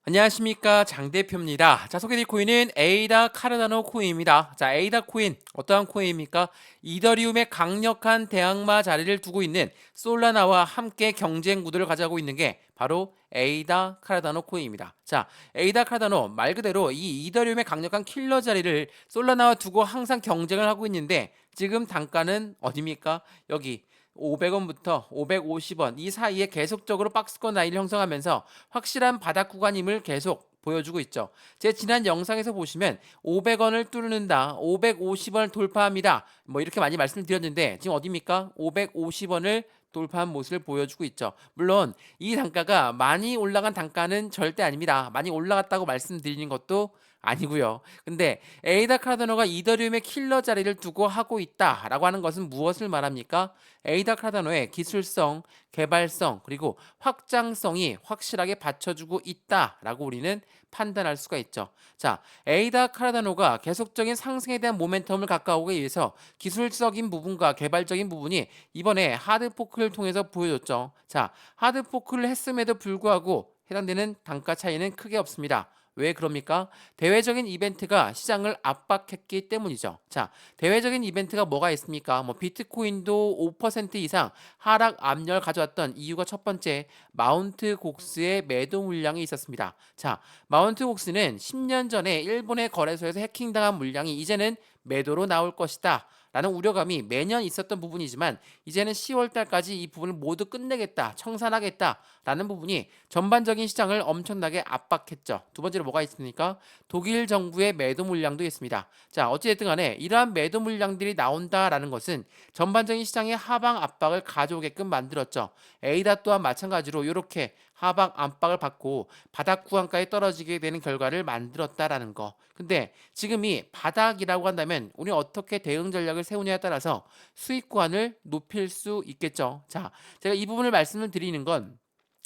안녕하십니까, 장 대표입니다. 자, 소개드릴 코인은 에이다 카르다노 코인입니다. 자, 에이다 코인 어떠한 코인입니까? 이더리움의 강력한 대항마 자리를 두고 있는 솔라나와 함께 경쟁 구도를 가져가고 있는 게 바로 에이다 카르다노 코인입니다. 자, 에이다 카르다노 말 그대로 이 이더리움의 강력한 킬러 자리를 솔라나와 두고 항상 경쟁을 하고 있는데, 지금 단가는 어디입니까? 여기 500원부터 550원 이 사이에 계속적으로 박스권 라인을 형성하면서 확실한 바닥 구간임을 계속 보여주고 있죠. 제 지난 영상에서 보시면 500원을 뚫는다, 550원을 돌파합니다, 뭐 이렇게 많이 말씀을 드렸는데, 지금 어디입니까? 550원을 돌파한 모습을 보여주고 있죠. 물론 이 단가가 많이 올라간 단가는 절대 아닙니다. 많이 올라갔다고 말씀드리는 것도 아니고요. 근데 에이다 카르다노가 이더리움의 킬러 자리를 두고 하고 있다라고 하는 것은 무엇을 말합니까? 에이다 카르다노의 기술성, 개발성, 그리고 확장성이 확실하게 받쳐주고 있다라고 우리는 판단할 수가 있죠. 자, 에이다 카르다노가 계속적인 상승에 대한 모멘텀을 가까우기 위해서 기술적인 부분과 개발적인 부분이 이번에 하드포크를 통해서 보여줬죠. 자, 하드포크를 했음에도 불구하고 해당되는 단가 차이는 크게 없습니다. 왜 그럽니까? 대외적인 이벤트가 시장을 압박했기 때문이죠. 자, 대외적인 이벤트가 뭐가 있습니까? 뭐 비트코인도 5% 이상 하락 압력을 가져왔던 이유가 첫 번째, 마운트 곡스의 매도 물량이 있었습니다. 자, 마운트 곡스는 10년 전에 일본의 거래소에서 해킹당한 물량이 이제는 매도로 나올 것이다 라는 우려감이 매년 있었던 부분이지만, 이제는 10월 달까지 이 부분을 모두 끝내겠다, 청산하겠다 라는 부분이 전반적인 시장을 엄청나게 압박했죠. 두 번째로 뭐가 있습니까? 독일 정부의 매도 물량도 있습니다. 자, 어찌됐든 간에 이러한 매도 물량들이 나온다라는 것은 전반적인 시장의 하방 압박을 가져오게끔 만들었죠. 에이다 또한 마찬가지로 이렇게 하방 압박을 받고 바닥 구간까지 떨어지게 되는 결과를 만들었다라는 거. 근데 지금 이 바닥이라고 한다면 우리 어떻게 대응 전략을 세우냐에 따라서 수익 구간을 높일 수 있겠죠. 자, 제가 이 부분을 말씀을 드리는 건,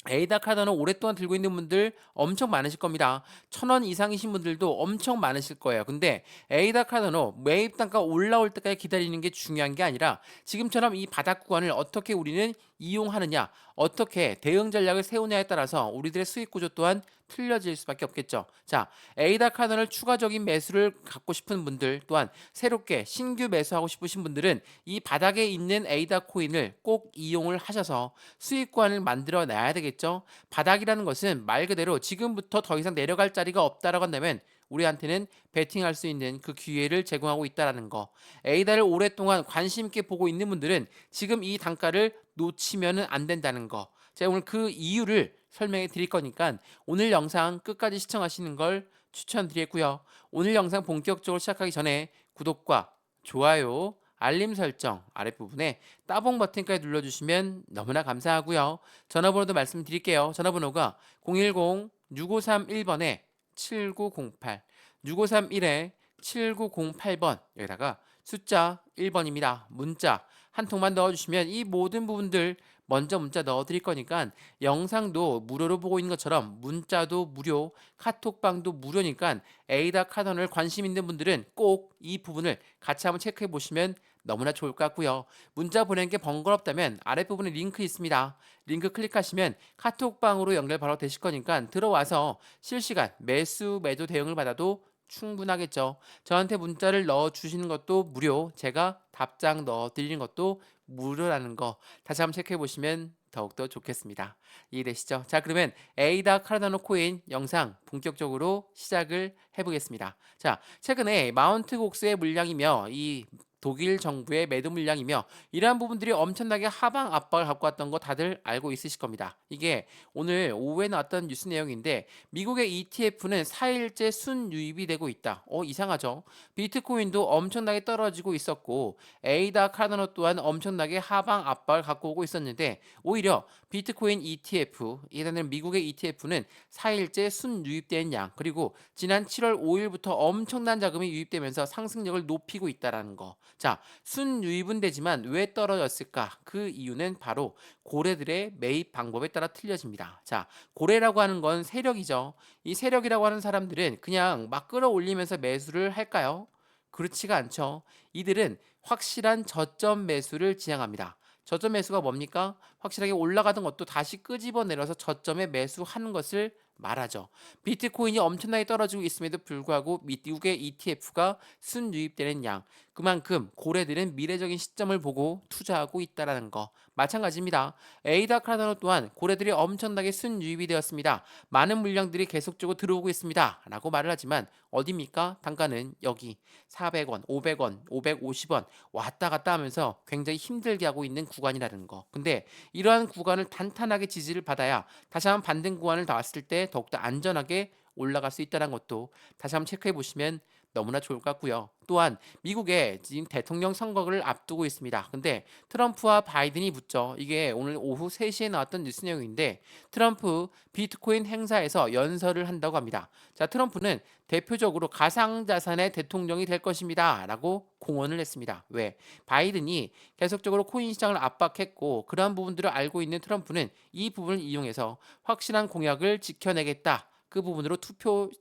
에이다 카드는 오랫동안 들고 있는 분들 엄청 많으실 겁니다. 1,000원 이상이신 분들도 엄청 많으실 거예요. 근데 에이다 카드노 매입 단가 올라올 때까지 기다리는 게 중요한 게 아니라, 지금처럼 이 바닥 구간을 어떻게 우리는 이용하느냐, 어떻게 대응 전략을 세우냐에 따라서 우리들의 수익 구조 또한 틀려질 수밖에 없겠죠. 자, 에이다 카드를 추가적인 매수를 갖고 싶은 분들, 또한 새롭게 신규 매수하고 싶으신 분들은 이 바닥에 있는 에이다 코인을 꼭 이용을 하셔서 수익권을 만들어 놔야 되겠죠. 바닥이라는 것은 말 그대로 지금부터 더 이상 내려갈 자리가 없다라고 한다면 우리한테는 베팅할 수 있는 그 기회를 제공하고 있다라는 거. 에이다를 오랫동안 관심 있게 보고 있는 분들은 지금 이 단가를 놓치면은 안 된다는 거. 제가 오늘 그 이유를 설명해 드릴 거니까 오늘 영상 끝까지 시청하시는 걸 추천드리겠고요. 오늘 영상 본격적으로 시작하기 전에 구독과 좋아요, 알림 설정 아랫부분에 따봉 버튼까지 눌러주시면 너무나 감사하고요. 전화번호도 말씀드릴게요. 전화번호가 010-6531번에 7908, 6531-7908번, 여기다가 숫자 1번입니다. 문자 한 통만 넣어주시면 이 모든 부분들 먼저 문자 넣어드릴 거니까, 영상도 무료로 보고 있는 것처럼 문자도 무료, 카톡방도 무료니까 에이다 카던을 관심 있는 분들은 꼭 이 부분을 같이 한번 체크해 보시면 너무나 좋을 것 같고요. 문자 보내는 게 번거롭다면 아랫부분에 링크 있습니다. 링크 클릭하시면 카톡방으로 연결 바로 되실 거니까 들어와서 실시간 매수 매도 대응을 받아도 충분하겠죠. 저한테 문자를 넣어 주시는 것도 무료, 제가 답장 넣어 드리는 것도 무료라는 거 다시 한번 체크해 보시면 더욱더 좋겠습니다. 이해되시죠? 자, 그러면 에이다 카르다노 코인 영상 본격적으로 시작을 해보겠습니다. 자, 최근에 마운트 곡스의 물량이며 이 독일 정부의 매도 물량이며 이러한 부분들이 엄청나게 하방 압박을 갖고 왔던 거 다들 알고 있으실 겁니다. 이게 오늘 오후에 나왔던 뉴스 내용인데, 미국의 ETF는 4일째 순유입이 되고 있다. 이상하죠? 비트코인도 엄청나게 떨어지고 있었고 에이다 카르다노 또한 엄청나게 하방 압박을 갖고 오고 있었는데, 오히려 비트코인 ETF, 이라는 미국의 ETF는 4일째 순유입된 양, 그리고 지난 7월 5일부터 엄청난 자금이 유입되면서 상승력을 높이고 있다라는 거. 자, 순유입은 되지만 왜 떨어졌을까? 그 이유는 바로 고래들의 매입 방법에 따라 틀려집니다. 자, 고래라고 하는 건 세력이죠. 이 세력이라고 하는 사람들은 그냥 막 끌어올리면서 매수를 할까요? 그렇지가 않죠. 이들은 확실한 저점 매수를 지향합니다. 저점 매수가 뭡니까? 확실하게 올라가던 것도 다시 끄집어내려서 저점에 매수하는 것을 말하죠. 비트코인이 엄청나게 떨어지고 있음에도 불구하고 미국의 ETF가 순유입되는 양, 그만큼 고래들은 미래적인 시점을 보고 투자하고 있다는 거 마찬가지입니다. 에이다 카르다노 또한 고래들이 엄청나게 순유입이 되었습니다. 많은 물량들이 계속적으로 들어오고 있습니다. 라고 말을 하지만 어디입니까? 단가는 여기 400원, 500원, 550원 왔다 갔다 하면서 굉장히 힘들게 하고 있는 구간이라는 거. 근데 이러한 구간을 탄탄하게 지지를 받아야 다시 한번 반등 구간을 나왔을 때 더욱더 안전하게 올라갈 수 있다는 것도 다시 한번 체크해 보시면 너무나 좋을 것 같고요. 또한 미국의 지금 대통령 선거를 앞두고 있습니다. 근데 트럼프와 바이든이 붙죠. 이게 오늘 오후 3시에 나왔던 뉴스 내용인데 트럼프 비트코인 행사에서 연설을 한다고 합니다. 자, 트럼프는 대표적으로 가상자산의 대통령이 될 것입니다. 라고 공언을 했습니다. 왜? 바이든이 계속적으로 코인 시장을 압박했고 그러한 부분들을 알고 있는 트럼프는 이 부분을 이용해서 확실한 공약을 지켜내겠다. 그 부분으로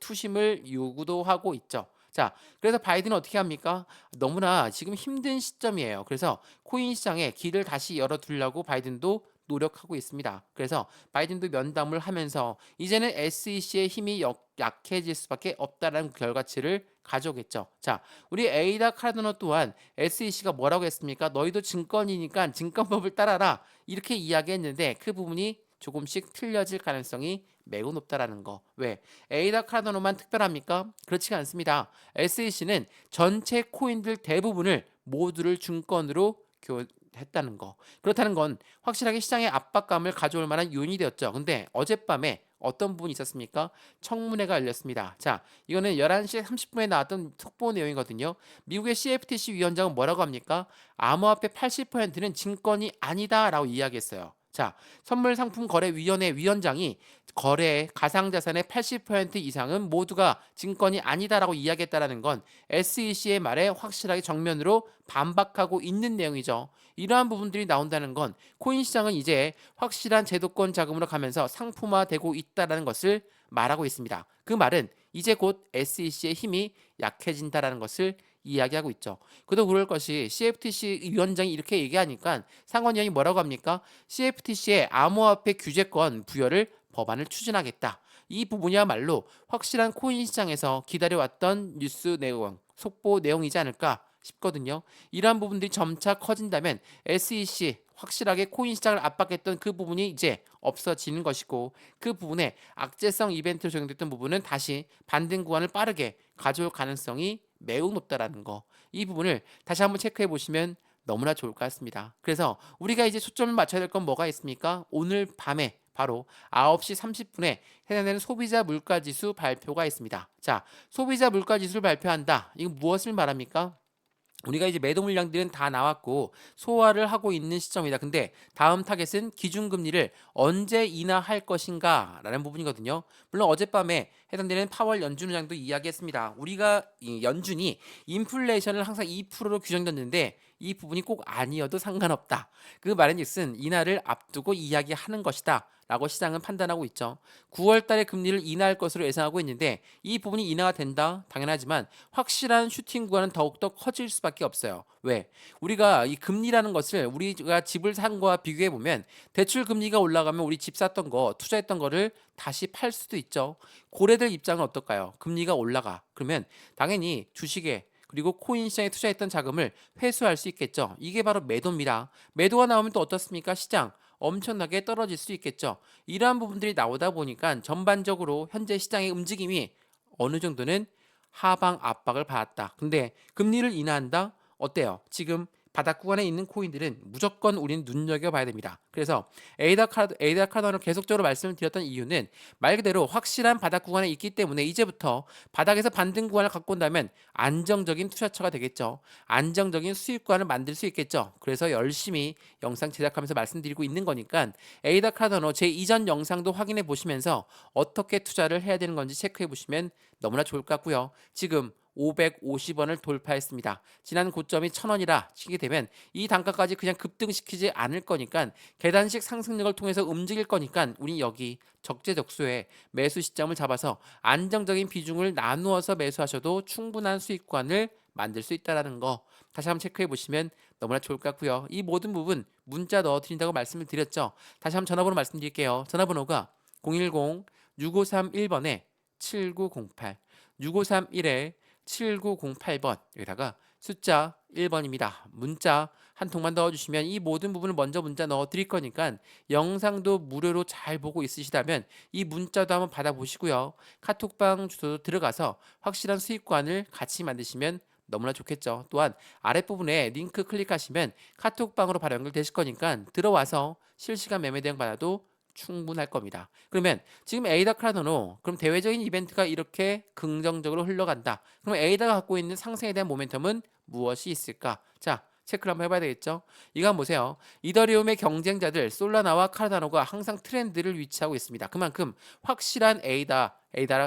투심을 요구도 하고 있죠. 자, 그래서 바이든은 어떻게 합니까? 너무나 지금 힘든 시점이에요. 그래서 코인 시장에 길을 다시 열어두려고 바이든도 노력하고 있습니다. 그래서 바이든도 면담을 하면서 이제는 SEC의 힘이 약해질 수밖에 없다라는 결과치를 가져오겠죠. 자, 우리 에이다 카르다노 또한 SEC가 뭐라고 했습니까? 너희도 증권이니까 증권법을 따라라. 이렇게 이야기했는데 그 부분이 조금씩 틀려질 가능성이 매우 높다라는 거. 왜? 에이다 카르다노만 특별합니까? 그렇지가 않습니다. SEC는 전체 코인들 대부분을 모두를 증권으로 했다는 거. 그렇다는 건 확실하게 시장의 압박감을 가져올 만한 요인이 되었죠. 근데 어젯밤에 어떤 부분이 있었습니까? 청문회가 열렸습니다. 자, 이거는 11시 30분에 나왔던 속보 내용이거든요. 미국의 CFTC 위원장은 뭐라고 합니까? 암호화폐 80%는 증권이 아니다라고 이야기했어요. 자, 선물상품거래위원회 위원장이 거래 가상자산의 80% 이상은 모두가 증권이 아니다라고 이야기했다라는 건 SEC의 말에 확실하게 정면으로 반박하고 있는 내용이죠. 이러한 부분들이 나온다는 건 코인 시장은 이제 확실한 제도권 자금으로 가면서 상품화되고 있다는 것을 말하고 있습니다. 그 말은 이제 곧 SEC의 힘이 약해진다라는 것을 이야기하고 있죠. 그도 그럴 것이 CFTC 위원장이 이렇게 얘기하니까 상원의원이 뭐라고 합니까? CFTC의 암호화폐 규제권 부여를 법안을 추진하겠다. 이 부분이야말로 확실한 코인 시장에서 기다려왔던 뉴스 내용, 속보 내용이지 않을까 싶거든요. 이러한 부분들이 점차 커진다면 SEC 확실하게 코인 시장을 압박했던 그 부분이 이제 없어지는 것이고 그 부분에 악재성 이벤트로 적용됐던 부분은 다시 반등 구간을 빠르게 가져올 가능성이 매우 높다라는 거. 이 부분을 다시 한번 체크해 보시면 너무나 좋을 것 같습니다. 그래서 우리가 이제 초점을 맞춰야 될 건 뭐가 있습니까? 오늘 밤에 바로 9시 30분에 해당되는 소비자 물가지수 발표가 있습니다. 자, 소비자 물가지수를 발표한다. 이거 무엇을 말합니까? 우리가 이제 매도 물량들은 다 나왔고 소화를 하고 있는 시점이다. 근데 다음 타겟은 기준금리를 언제 인하할 것인가 라는 부분이거든요. 물론 어젯밤에 해당되는 파월 연준 의장도 이야기했습니다. 우리가 이 연준이 인플레이션을 항상 2%로 규정했는데 이 부분이 꼭 아니어도 상관없다. 그 말인즉슨 인하를 앞두고 이야기하는 것이다. 라고 시장은 판단하고 있죠. 9월 달에 금리를 인하할 것으로 예상하고 있는데 이 부분이 인하가 된다? 당연하지만 확실한 슈팅 구간은 더욱더 커질 수밖에 없어요. 왜? 우리가 이 금리라는 것을 우리가 집을 산 거와 비교해 보면 대출 금리가 올라가면 우리 집 샀던 거, 투자했던 거를 다시 팔 수도 있죠. 고래들 입장은 어떨까요? 금리가 올라가. 그러면 당연히 주식에 그리고 코인 시장에 투자했던 자금을 회수할 수 있겠죠. 이게 바로 매도입니다. 매도가 나오면 또 어떻습니까? 시장 엄청나게 떨어질 수 있겠죠. 이러한 부분들이 나오다 보니까 전반적으로 현재 시장의 움직임이 어느 정도는 하방 압박을 받았다. 근데 금리를 인하한다? 어때요? 지금 바닥 구간에 있는 코인들은 무조건 우리는 눈여겨봐야 됩니다. 그래서 에이다 카르다노를 계속적으로 말씀을 드렸던 이유는 말 그대로 확실한 바닥 구간에 있기 때문에 이제부터 바닥에서 반등 구간을 갖고 온다면 안정적인 투자처가 되겠죠. 안정적인 수익 구간을 만들 수 있겠죠. 그래서 열심히 영상 제작하면서 말씀드리고 있는 거니까 에이다 카르다노 제 이전 영상도 확인해 보시면서 어떻게 투자를 해야 되는 건지 체크해 보시면 너무나 좋을 것 같고요. 지금 550원을 돌파했습니다. 지난 고점이 1000원이라 치게 되면 이 단가까지 그냥 급등시키지 않을 거니까 계단식 상승력을 통해서 움직일 거니까 우리 여기 적재적소에 매수 시점을 잡아서 안정적인 비중을 나누어서 매수하셔도 충분한 수익관을 만들 수 있다는 거 다시 한번 체크해 보시면 너무나 좋을 것 같고요. 이 모든 부분 문자 넣어드린다고 말씀을 드렸죠. 다시 한번 전화번호 말씀드릴게요. 전화번호가 010 6531번에 7908, 6531에 7908번 여기다가 숫자 1번입니다. 문자 한 통만 넣어주시면 이 모든 부분을 먼저 문자 넣어 드릴 거니까 영상도 무료로 잘 보고 있으시다면 이 문자도 한번 받아보시고요. 카톡방 주소도 들어가서 확실한 수익관을 같이 만드시면 너무나 좋겠죠. 또한 아랫부분에 링크 클릭하시면 카톡방으로 바로 연결되실 거니까 들어와서 실시간 매매 대응 받아도 충분할 겁니다. 그러면 지금 에이다 카르다노 그럼 대외적인 이벤트가 이렇게 긍정적으로 흘러간다. 그럼 에이다가 갖고 있는 상승에 대한 모멘텀은 무엇이 있을까? 자, 체크를 한번 해봐야 되겠죠. 이거 한번 보세요. 이더리움의 경쟁자들 솔라나와 카르다노가 항상 트렌드를 위치하고 있습니다. 그만큼 확실한 에이다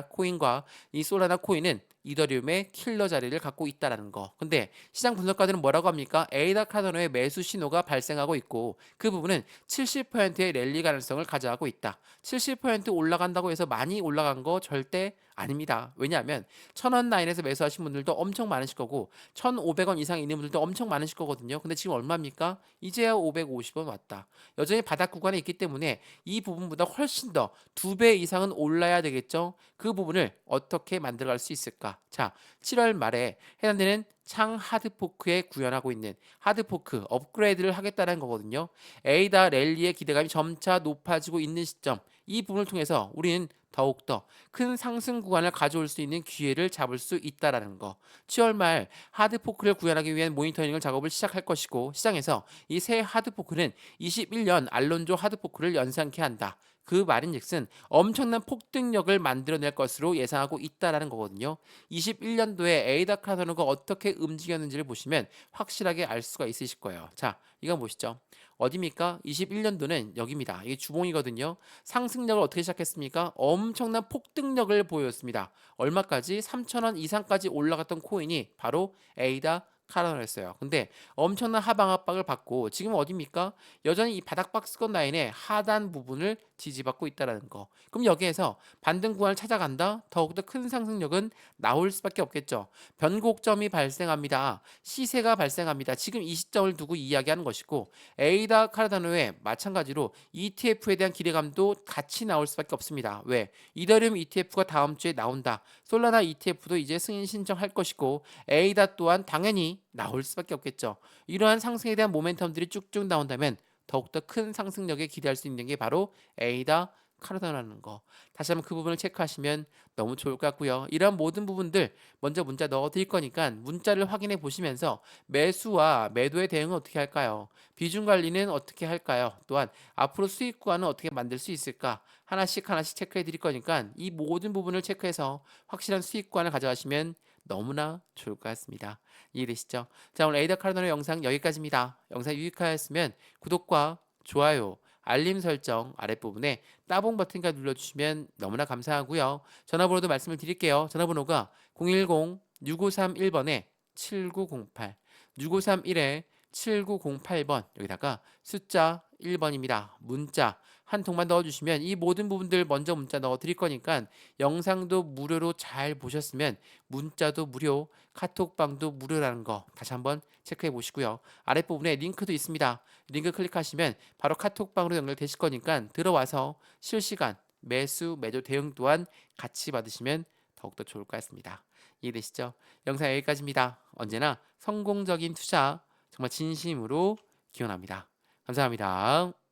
코인과 이 솔라나 코인은 이더리움의 킬러 자리를 갖고 있다라는 거. 근데 시장 분석가들은 뭐라고 합니까? 에이다 카르다노의 매수 신호가 발생하고 있고 그 부분은 70%의 랠리 가능성을 가져가고 있다. 70% 올라간다고 해서 많이 올라간 거 절대 아닙니다. 왜냐하면 1000원 라인에서 매수하신 분들도 엄청 많으실 거고 1500원 이상 있는 분들도 엄청 많으실 거거든요. 근데 지금 얼마입니까? 이제야 550원 왔다. 여전히 바닥 구간에 있기 때문에 이 부분보다 훨씬 더 2배 이상은 올라야 되겠죠. 그 부분을 어떻게 만들어갈 수 있을까? 자, 7월 말에 해당되는 창 하드포크에 구현하고 있는 하드포크 업그레이드를 하겠다는 거거든요. 에이다 랠리의 기대감이 점차 높아지고 있는 시점, 이 부분을 통해서 우리는 더욱더 큰 상승 구간을 가져올 수 있는 기회를 잡을 수 있다라는 거. 7월 말 하드포크를 구현하기 위한 모니터링을 작업을 시작할 것이고 시장에서 이 새 하드포크는 21년 알론조 하드포크를 연상케 한다. 그 말인즉슨 엄청난 폭등력을 만들어낼 것으로 예상하고 있다라는 거거든요. 21년도에 에이다 카르다노가 어떻게 움직였는지를 보시면 확실하게 알 수가 있으실 거예요. 자, 이거 보시죠. 어디입니까? 21년도는 여기입니다. 이게 주봉이거든요. 상승력을 어떻게 시작했습니까? 엄청난 폭등력을 보였습니다. 얼마까지? 3,000원 이상까지 올라갔던 코인이 바로 에이다 카르다노였어요. 근데 엄청난 하방 압박을 받고 지금 어디입니까? 여전히 이 바닥 박스권 라인의 하단 부분을 지지받고 있다는 거. 그럼 여기에서 반등 구간을 찾아간다? 더욱더 큰 상승력은 나올 수밖에 없겠죠. 변곡점이 발생합니다. 시세가 발생합니다. 지금 이 시점을 두고 이야기하는 것이고 에이다 카르다노의 마찬가지로 ETF에 대한 기대감도 같이 나올 수밖에 없습니다. 왜? 이더리움 ETF가 다음 주에 나온다. 솔라나 ETF도 이제 승인 신청할 것이고 에이다 또한 당연히 나올 수밖에 없겠죠. 이러한 상승에 대한 모멘텀들이 쭉쭉 나온다면 더욱더 큰 상승력에 기대할 수 있는 게 바로 에이다 카르다노라는 거. 다시 한번 그 부분을 체크하시면 너무 좋을 것 같고요. 이러한 모든 부분들 먼저 문자 넣어 드릴 거니까 문자를 확인해 보시면서 매수와 매도의 대응은 어떻게 할까요? 비중 관리는 어떻게 할까요? 또한 앞으로 수익 구간은 어떻게 만들 수 있을까? 하나씩 하나씩 체크해 드릴 거니까 이 모든 부분을 체크해서 확실한 수익 구간을 가져가시면 너무나 좋을 것 같습니다. 이해되시죠? 자, 오늘 에이다 카르다노 영상 여기까지입니다. 영상 유익하였으면 구독과 좋아요, 알림 설정 아랫부분에 따봉 버튼까지 눌러주시면 너무나 감사하고요. 전화번호도 말씀을 드릴게요. 전화번호가 010-6531번에 7908, 6531에 7908번 여기다가 숫자 1번입니다. 문자 한 통만 넣어주시면 이 모든 부분들 먼저 문자 넣어 드릴 거니까 영상도 무료로 잘 보셨으면 문자도 무료, 카톡방도 무료라는 거 다시 한번 체크해 보시고요. 아랫부분에 링크도 있습니다. 링크 클릭하시면 바로 카톡방으로 연결되실 거니까 들어와서 실시간 매수, 매도 대응 또한 같이 받으시면 더욱더 좋을 것 같습니다. 이해되시죠? 영상 여기까지입니다. 언제나 성공적인 투자 정말 진심으로 기원합니다. 감사합니다.